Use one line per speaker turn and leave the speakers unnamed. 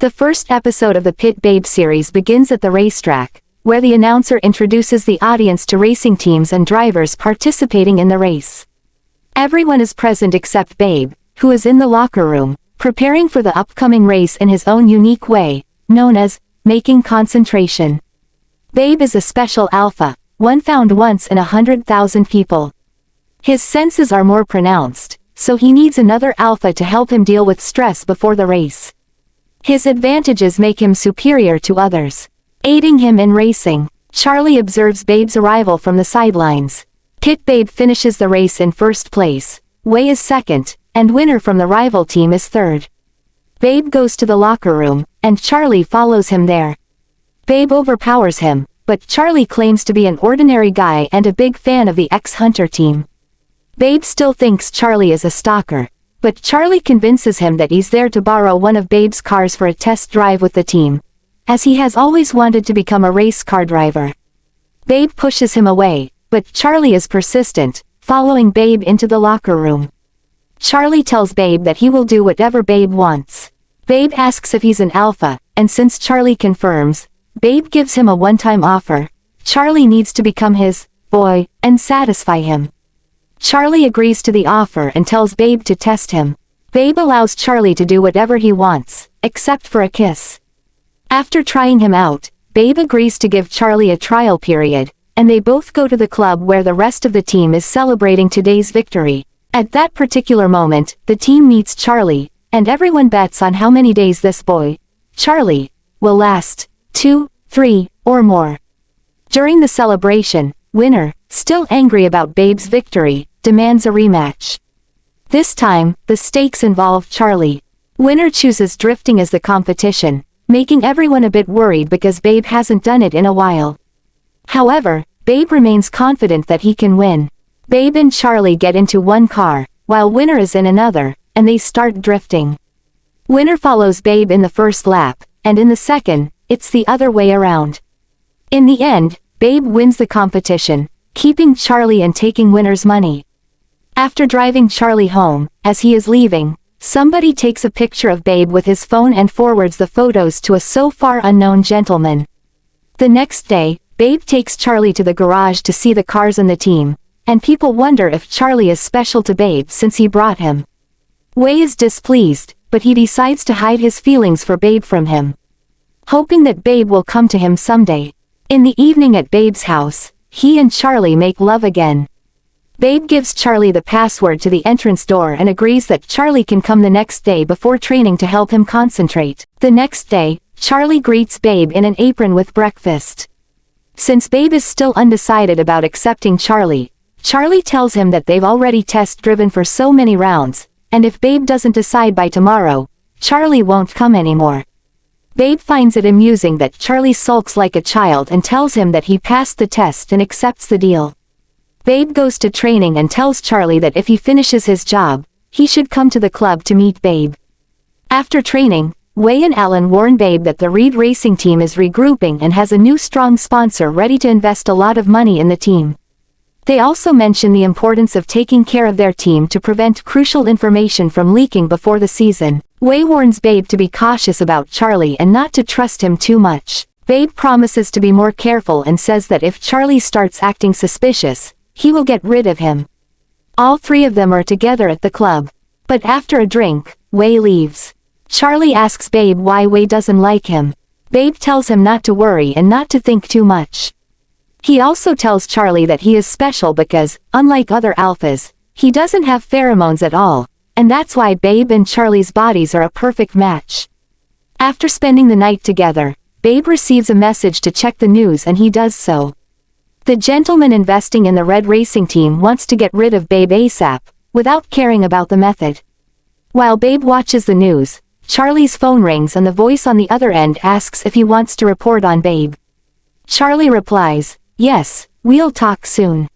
The first episode of the Pit Babe series begins at the racetrack, where the announcer introduces the audience to racing teams and drivers participating in the race. Everyone is present except Babe, who is in the locker room, preparing for the upcoming race in his own unique way, known as making concentration. Babe is a special alpha, one found once in 100,000 people. His senses are more pronounced, so he needs another alpha to help him deal with stress before the race. His advantages make him superior to others, aiding him in racing. Charlie observes Babe's arrival from the sidelines. Pit Babe finishes the race in first place, Wei is second, and Winner from the rival team is third. Babe goes to the locker room, and Charlie follows him there. Babe overpowers him, but Charlie claims to be an ordinary guy and a big fan of the ex-Hunter team. Babe still thinks Charlie is a stalker, but Charlie convinces him that he's there to borrow one of Babe's cars for a test drive with the team, as he has always wanted to become a race car driver. Babe pushes him away, but Charlie is persistent, following Babe into the locker room. Charlie tells Babe that he will do whatever Babe wants. Babe asks if he's an alpha, and since Charlie confirms, Babe gives him a one-time offer. Charlie needs to become his boy and satisfy him. Charlie agrees to the offer and tells Babe to test him. Babe allows Charlie to do whatever he wants, except for a kiss. After trying him out, Babe agrees to give Charlie a trial period, and they both go to the club where the rest of the team is celebrating today's victory. At that particular moment, the team meets Charlie, and everyone bets on how many days this boy, Charlie, will last, 2, 3, or more. During the celebration, Winner, still angry about Babe's victory, demands a rematch. This time, the stakes involve Charlie. Winner chooses drifting as the competition, making everyone a bit worried because Babe hasn't done it in a while. However, Babe remains confident that he can win. Babe and Charlie get into one car, while Winner is in another, and they start drifting. Winner follows Babe in the first lap, and in the second, it's the other way around. In the end, Babe wins the competition, keeping Charlie and taking Winner's money. After driving Charlie home, as he is leaving, somebody takes a picture of Babe with his phone and forwards the photos to a so far unknown gentleman. The next day, Babe takes Charlie to the garage to see the cars and the team, and people wonder if Charlie is special to Babe since he brought him. Wei is displeased, but he decides to hide his feelings for Babe from him, hoping that Babe will come to him someday. In the evening at Babe's house, he and Charlie make love again. Babe gives Charlie the password to the entrance door and agrees that Charlie can come the next day before training to help him concentrate. The next day, Charlie greets Babe in an apron with breakfast. Since Babe is still undecided about accepting Charlie, Charlie tells him that they've already test-driven for so many rounds, and if Babe doesn't decide by tomorrow, Charlie won't come anymore. Babe finds it amusing that Charlie sulks like a child and tells him that he passed the test and accepts the deal. Babe goes to training and tells Charlie that if he finishes his job, he should come to the club to meet Babe. After training, Wei and Alan warn Babe that the Reed racing team is regrouping and has a new strong sponsor ready to invest a lot of money in the team. They also mention the importance of taking care of their team to prevent crucial information from leaking before the season. Wei warns Babe to be cautious about Charlie and not to trust him too much. Babe promises to be more careful and says that if Charlie starts acting suspicious, he will get rid of him. All three of them are together at the club. But after a drink, Wei leaves. Charlie asks Babe why Wei doesn't like him. Babe tells him not to worry and not to think too much. He also tells Charlie that he is special because, unlike other alphas, he doesn't have pheromones at all, and that's why Babe and Charlie's bodies are a perfect match. After spending the night together, Babe receives a message to check the news and he does so. The gentleman investing in the Red racing team wants to get rid of Babe ASAP, without caring about the method. While Babe watches the news, Charlie's phone rings and the voice on the other end asks if he wants to report on Babe. Charlie replies, "Yes, we'll talk soon."